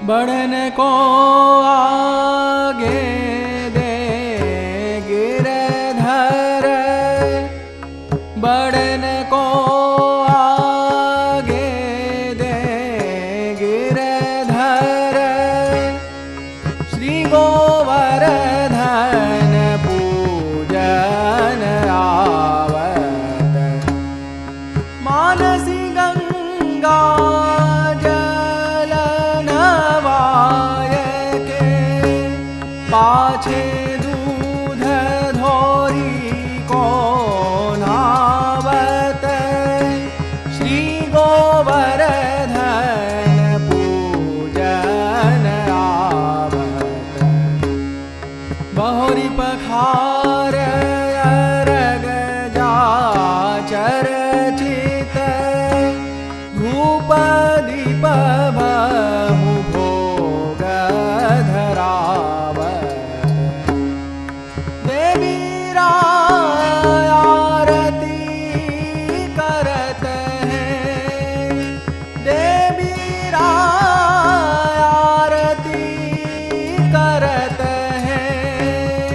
बढ़न को आगे दे गिरधर, बढ़न को आगे दे गिरधर। श्री गोवर्धन पूजन आवत, मानसी गंगा पाछे दूध धोरी को नावत। श्री गोवर्धन पूजन आवत, बहुरी पखार अरग जा चर्चित। धूप दीप बहु भोग धरावत। आरती करत हैं, देवी आरती करत हैं।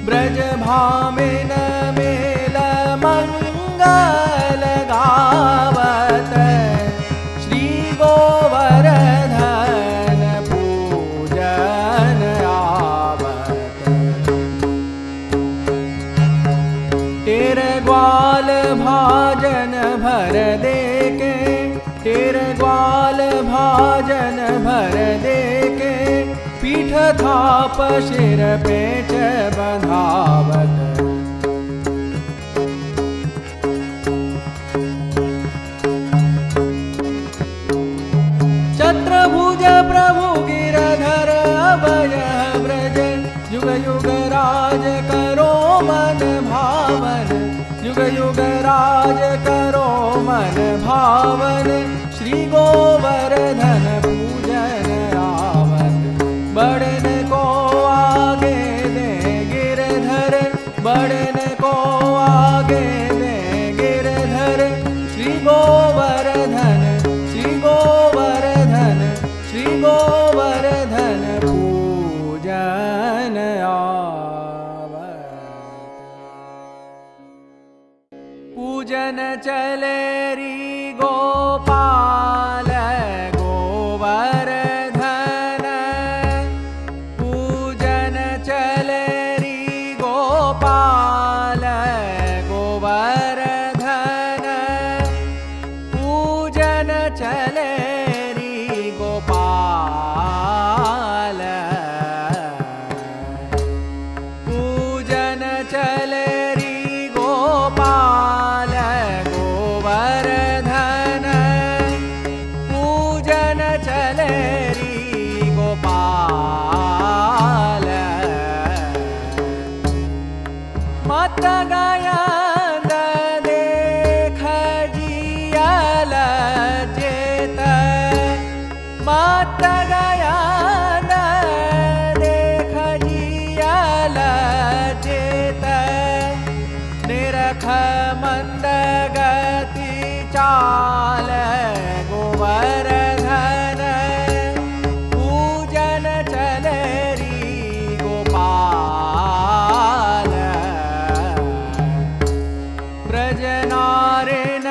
ब्रज भामिन मेल मंगल गावत। श्री गोवर्धन पूजन आवत। तेरे ग्वाल भाजन भर दे के, तेरे ग्वाल भाजन भर दे के। पीठ थाप सिर पेच बंधावत। चत्रभुज प्रभु गिरधर अभय ब्रज। युग युग राज करो मन भावन, युग युग राज करो मन भावन। श्री गोवर्धन पूजन आवत, बढ़न को आगे दे गिरधर, बढ़न को आगे दे गिरधर। श्री गोवर्धन, श्री गोवर्धन, श्री गोवर्धन पूजन आवत। पूजन चले री गोपाल गोवर्धन, पूजन चले री गोपाल गोवर्धन। पूजन चले री गोपाल, पूजन चले री गोपाल गोवर्धन। पूजन चले री गोपाल। मत गायन देख जियल चेत, मत गायन देख जियल चेत। निरख मंद गति चाल गोवर्धन। पूजन चले री गोपाल। ब्रज नारिन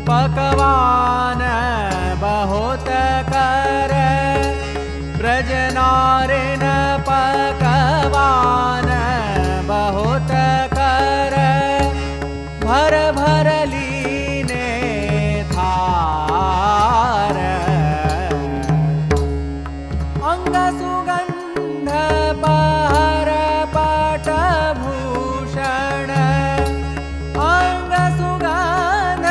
पकवान बहुत कर, ब्रज नारिन पकवान बहुत कर। भर भर लीने थार, अंग सुगंध पहर पट भूषण। अंग सुगंध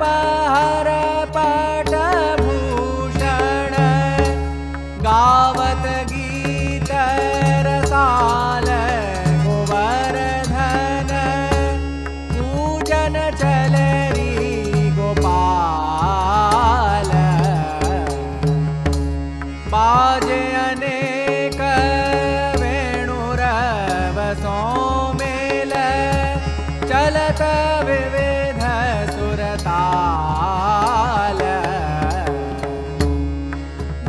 पहर पट भूषण। गावत गीत रसाल गोवर्धन। पूजन चले री गोपाल। बाजे अनेक वेणुरवसों मेल, चलत विविध सुरताल।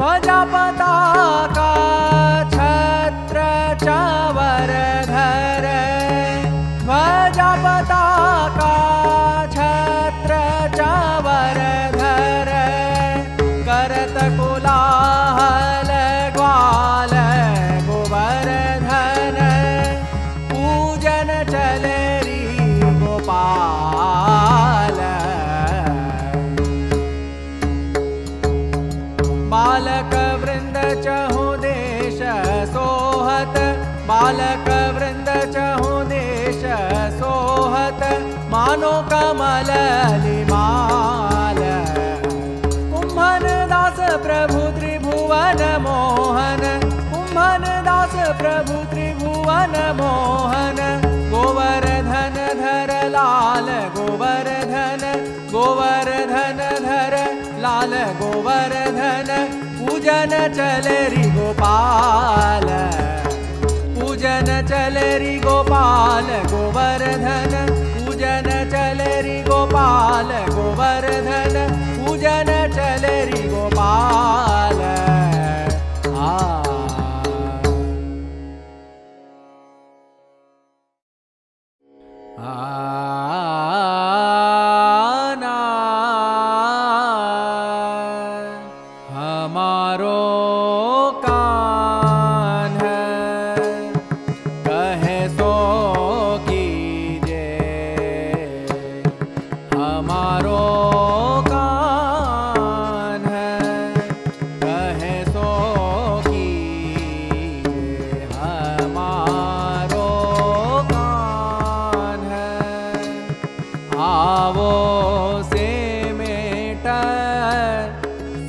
ध्वजा पताका छत्र चवरधर ध्वजा पताका छत्र चवरधर करत कोलाहल ग्वाल गोवर्धन पूजन चलरी गोपाल बालक वृंद चहु देश सोहत बालक वृंद चहु देश सोहत मानो कमल लिमाल कुम्भन दास प्रभु त्रिभुवन मोहन कुम्भन दास प्रभु त्रिभुवन मोहन गोवर्धन धर लाल गोवर्धन गोवर्धन धर लाल गोवर्धन पूजन चलरी गोपाल पूजन चलरी गोपाल गोवर्धन पूजन चलरी गोपाल गोवर्धन पूजन चलरी गोपाल हमारो कान कहे सो कीजे हमारो कान कहे सो कीजे हमारो कान आवो से मेट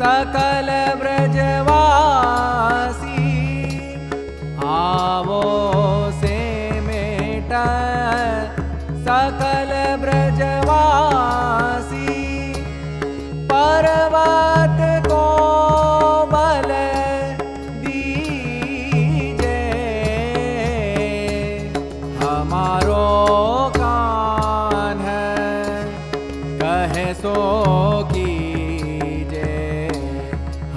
सकल ब्रजवासी आवो से मेट सकल ब्रजवासी पर्वत को बल दीजे हमारो कान कहे सो कीजे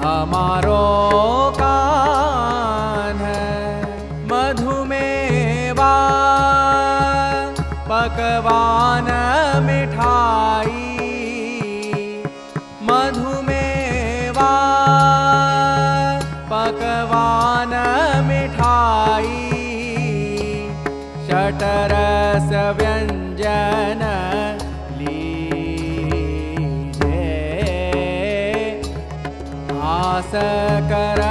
हमारो कान मधुमेवा पकवान मिठाई मधुमेवा पकवान मिठाई षटरस व्यंजन लीजे आस कर